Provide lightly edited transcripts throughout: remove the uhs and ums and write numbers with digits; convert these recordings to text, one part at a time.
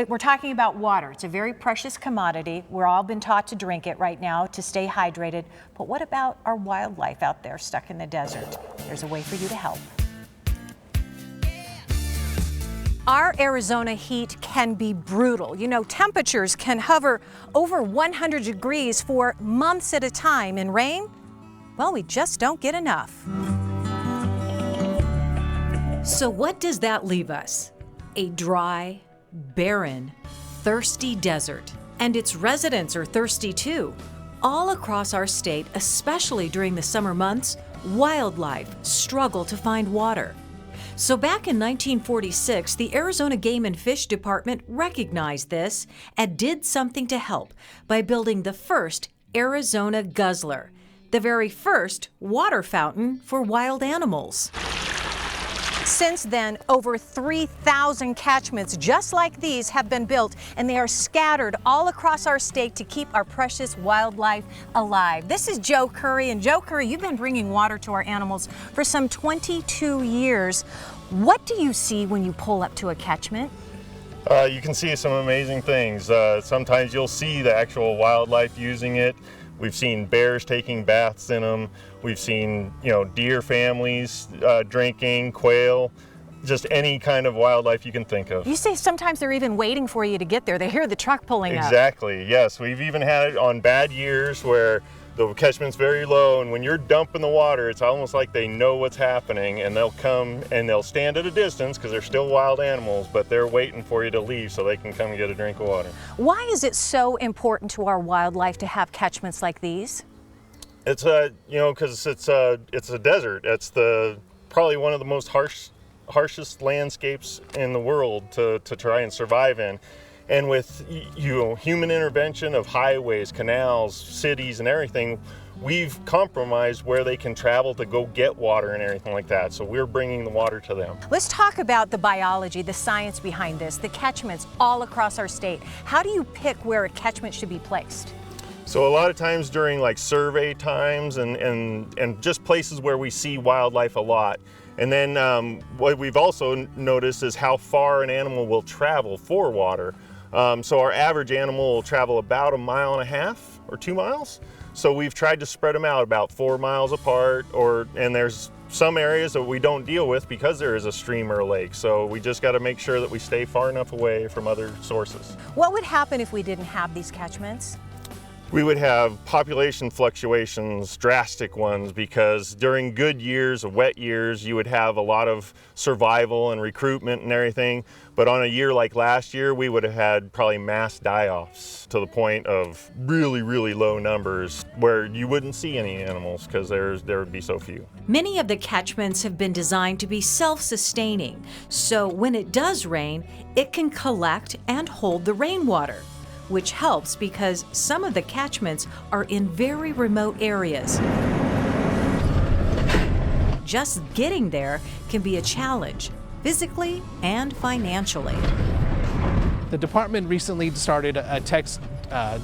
we're talking about water. It's a very precious commodity. We're all been taught to drink it right now to stay hydrated. But what about our wildlife out there stuck in the desert? There's a way for you to help. Our Arizona heat can be brutal. You know, temperatures can hover over 100 degrees for months at a time. And rain, well, we just don't get enough. So what does that leave us? A dry, barren, thirsty desert. And its residents are thirsty too. All across our state, especially during the summer months, wildlife struggle to find water. So back in 1946, the Arizona Game and Fish Department recognized this and did something to help by building the first Arizona Guzzler, the very first water fountain for wild animals. Since then, over 3,000 catchments just like these have been built, and they are scattered all across our state to keep our precious wildlife alive. This is Joe Curry, and Joe Curry, you've been bringing water to our animals for some 22 years. What do you see when you pull up to a catchment? You can see some amazing things. Sometimes you'll see the actual wildlife using it. We've seen bears taking baths in them. We've seen, deer families drinking, quail, just any kind of wildlife you can think of. You say sometimes they're even waiting for you to get there. They hear the truck pulling up. Exactly, yes. We've even had it on bad years where the catchment's very low, and when you're dumping the water, it's almost like they know what's happening, and they'll come and they'll stand at a distance because they're still wild animals, but they're waiting for you to leave so they can come and get a drink of water. Why is it so important to our wildlife to have catchments like these? It's because it's a desert. It's probably one of the most harshest landscapes in the world to try and survive in. And with human intervention of highways, canals, cities, and everything, we've compromised where they can travel to go get water and everything like that. So we're bringing the water to them. Let's talk about the biology, the science behind this, the catchments all across our state. How do you pick where a catchment should be placed? So a lot of times during like survey times and just places where we see wildlife a lot. And then what we've also noticed is how far an animal will travel for water. So our average animal will travel about 1.5 miles or 2 miles. So we've tried to spread them out about 4 miles apart, and there's some areas that we don't deal with because there is a stream or a lake. So we just got to make sure that we stay far enough away from other sources. What would happen if we didn't have these catchments? We would have population fluctuations, drastic ones, because during good years, wet years, you would have a lot of survival and recruitment and everything. But on a year like last year, we would have had probably mass die-offs to the point of really, really low numbers where you wouldn't see any animals because there would be so few. Many of the catchments have been designed to be self-sustaining. So when it does rain, it can collect and hold the rainwater, which helps because some of the catchments are in very remote areas. Just getting there can be a challenge, physically and financially. The department recently started a text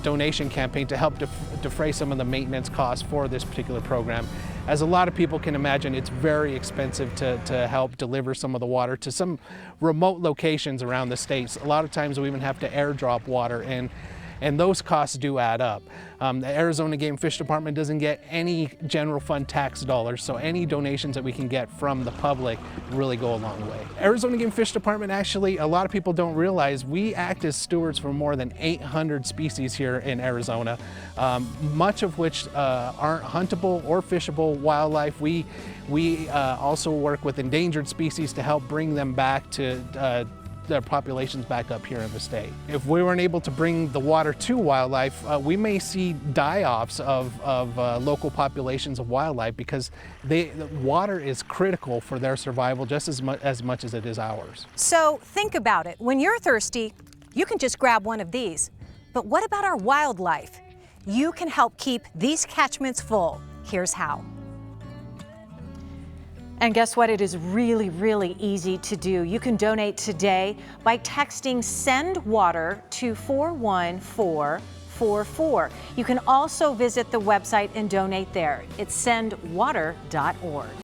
donation campaign to help defray some of the maintenance costs for this particular program. As a lot of people can imagine, it's very expensive to help deliver some of the water to some remote locations around the states. A lot of times we even have to airdrop water in, and those costs do add up. The Arizona Game and Fish Department doesn't get any general fund tax dollars, so any donations that we can get from the public really go a long way. Arizona Game and Fish Department, actually, a lot of people don't realize we act as stewards for more than 800 species here in Arizona, much of which aren't huntable or fishable wildlife. We also work with endangered species to help bring them back to their populations back up here in the state. If we weren't able to bring the water to wildlife, we may see die-offs of local populations of wildlife because the water is critical for their survival just as much as it is ours. So think about it. When you're thirsty, you can just grab one of these. But what about our wildlife? You can help keep these catchments full. Here's how. And guess what? It is really, really easy to do. You can donate today by texting SEND WATER to 41444. You can also visit the website and donate there. It's sendwater.org.